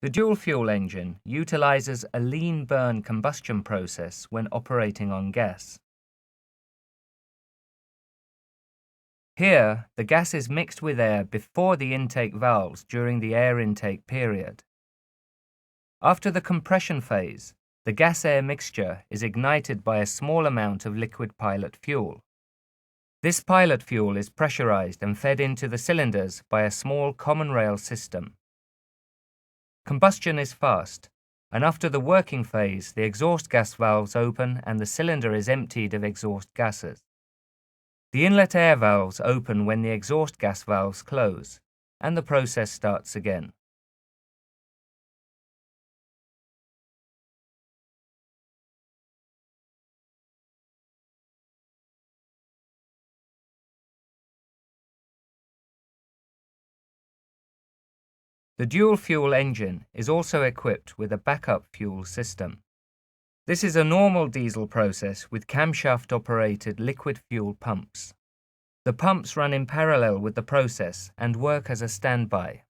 The dual-fuel engine utilizes a lean burn combustion process when operating on gas. Here, the gas is mixed with air before the intake valves during the air intake period. After the compression phase, the gas-air mixture is ignited by a small amount of liquid pilot fuel. This pilot fuel is pressurized and fed into the cylinders by a small common rail system. Combustion is fast, and after the working phase, the exhaust gas valves open and the cylinder is emptied of exhaust gases. The inlet air valves open when the exhaust gas valves close, and the process starts again. The dual-fuel engine is also equipped with a backup fuel system. This is a normal diesel process with camshaft-operated liquid fuel pumps. The pumps run in parallel with the process and work as a standby.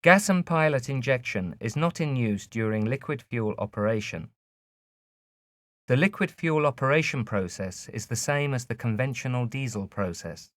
Gas and pilot injection is not in use during liquid fuel operation. The liquid fuel operation process is the same as the conventional diesel process.